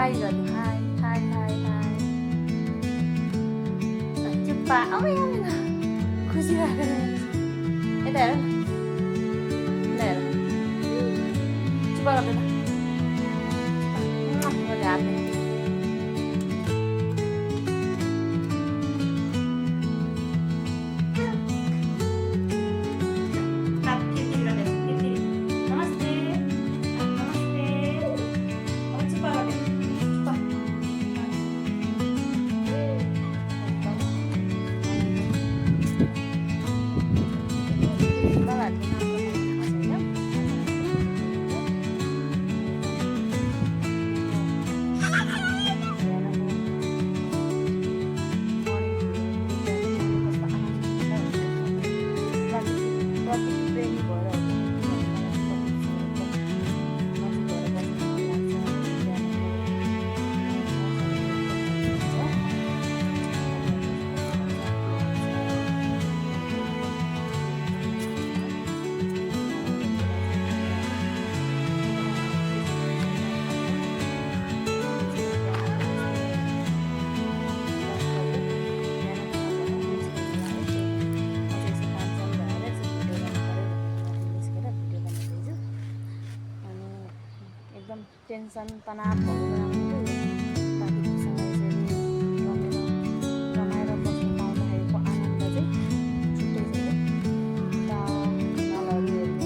High गर्नु high high high high चुप्पा आउने आउने खुसी भएको यता हेर न हेर चुप्पा गर्दैन हाल्ने टेन्सन तनाव प्राकृतिकसँग यसरी रमाएर बस्नु पाउँदाखेरिको आनन्द चाहिँ छुट्टै छ हिमालहरू हेर्ने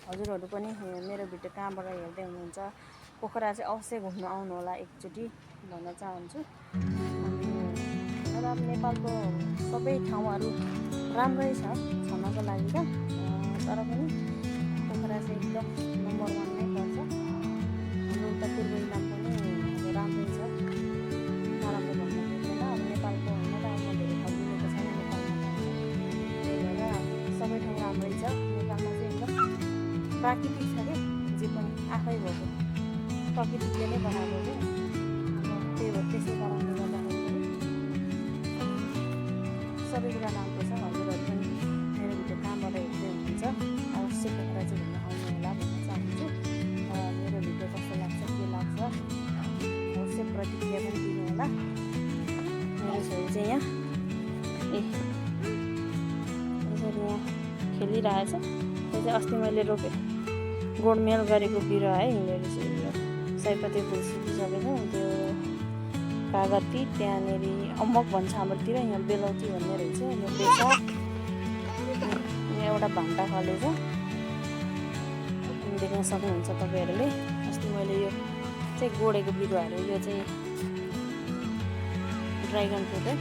हजुरहरू पनि मेरो भिडियो कहाँबाट हेर्दै हुनुहुन्छ पोखरा चाहिँ अवश्य घुम्न आउनु होला एकचोटि भन्न चाहन्छु। र नेपालको सबै ठाउँहरू राम्रै छ छनको लागि त तर पनि पोखरा चाहिँ एकदम नम्बर 1 नै पर्छ। हाम्रो उता पूर्व इलाम पनि राम्रै छ नराम्रो भन्नु मिल्दैन। अब नेपालको होइन त अब धेरै ठाउँ मिलेको छैन नेपालमा त्यही भएर सबै ठाउँ राम्रै छ। नेपालमा चाहिँ एकदम प्राकृतिक छ क्या जे पनि आफै भएको प्रकृतिले नै बनाएको क्या त्यही भएर त्यसै कारणले गर्दाखेरि सबै कुरा राम्रो छ। हजुरहरू पनि मेरो भिडियो कहाँबाट हेर्दै हुनुहुन्छ अवश्य पोखरा चाहिँ घुम्न आउनु होला भन्न चाहन्छु। मेरो भिडियो कस्तो लाग्छ के लाग्छ अवश्य प्रतिक्रिया पनि दिनु होला। मेरो छोरी चाहिँ यहाँ यसरी यहाँ खेलिरहेछ। त्यो चाहिँ अस्ति मैले रोपेँ गोडमेल गरेको बिरुवा है यिनीहरू चाहिँ यो सयपत्री फुल सुकिसकेको छ त्यो कागती त्यहाँनिर अम्मक भन्छ हाम्रोतिर यहाँ बेलौती भन्ने रहेछ यो बेचा यहाँ एउटा भान्टा फलेछ देख्न सक्नुहुन्छ तपाईँहरूले। अस्ति मैले यो चाहिँ गोडेको बिरुवाहरू यो चाहिँ ड्राइगन फ्रुट है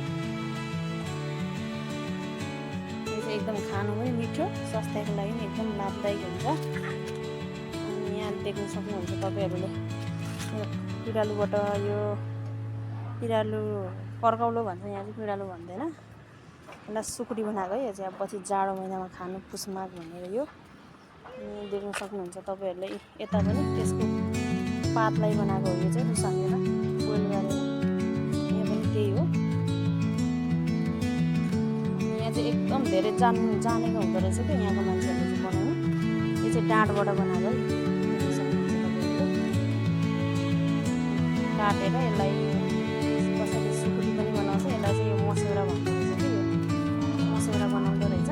यो चाहिँ एकदम खानु पनि मिठो स्वास्थ्यको लागि पनि एकदम लाभदायक हुन्छ। अनि यहाँ देख्न सक्नुहुन्छ तपाईँहरूले यो पिँडालुबाट यो पिँडालु कर्कौलो भन्छ यहाँ चाहिँ पिँडालु भन्दैन यसलाई सुकुटी बनाएको है यो चाहिँ अब पछि जाडो महिनामा खानु पुसमाग भनेर यो अनि देख्न सक्नुहुन्छ तपाईँहरूले यता पनि त्यसको पातलाई बनाएको हो यो चाहिँ उसालेर बोइल गरेर यहाँ पनि त्यही हो। यहाँ चाहिँ एकदम धेरै जानेको हुँदो रहेछ क्या यहाँको मान्छेहरूले चाहिँ बनाउनु। यो चाहिँ डाँठबाट बनाएको है, देख्न सक्नुहुन्छ तपाईँहरूले। काटेर यसलाई कसैले सुकुटी पनि बनाउँछ, यसलाई चाहिँ यो मसेउरा भन्दो रहेछ कि यो मसेउरा बनाउँदो रहेछ।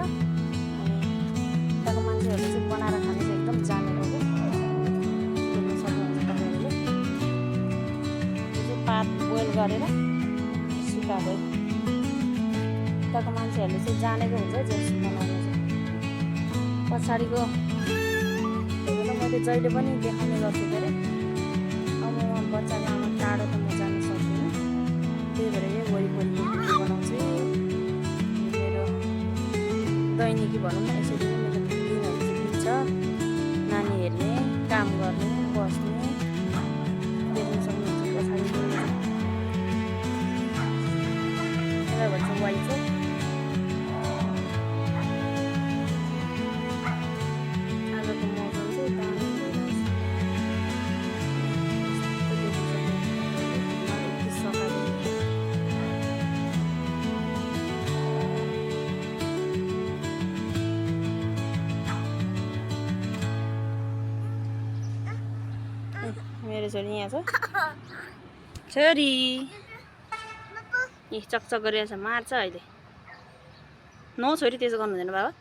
अनि यताको मान्छेहरूले चाहिँ बनाएर खानु चाहिँ एकदम जानेको क्या, देख्न सक्नुहुन्छ तपाईँहरूले। यो चाहिँ पात बोइल गरेर सुकाएको, यताको मान्छेहरूले चाहिँ जानेको हुन्छ जस बनाउनु चाहिँ। पछाडिको मैले जहिले पनि देखाउने गर्छु के अरे, अब म बच्चाको आमा टाढो त म जान सक्दिनँ, त्यही भएर यो वरिपरि बनाउँछु। मेरो दैनिकी भनौँ न, यसरी नै मेरो दिनहरू चाहिँ बित्छ, नानी हेर्ने, काम गर्ने, बस्ने। देख्न सक्नुहुन्छ पछाडि यसलाई भन्छ वाइचो। आजको मौसम चाहिँ दामी भइरहेछ। मेरो छोरी यहाँ छ, छोरी ए चकचक गरिरहेछ, मार्छ अहिले। नो छोरी त्यसो गर्नु हुँदैन बाबा।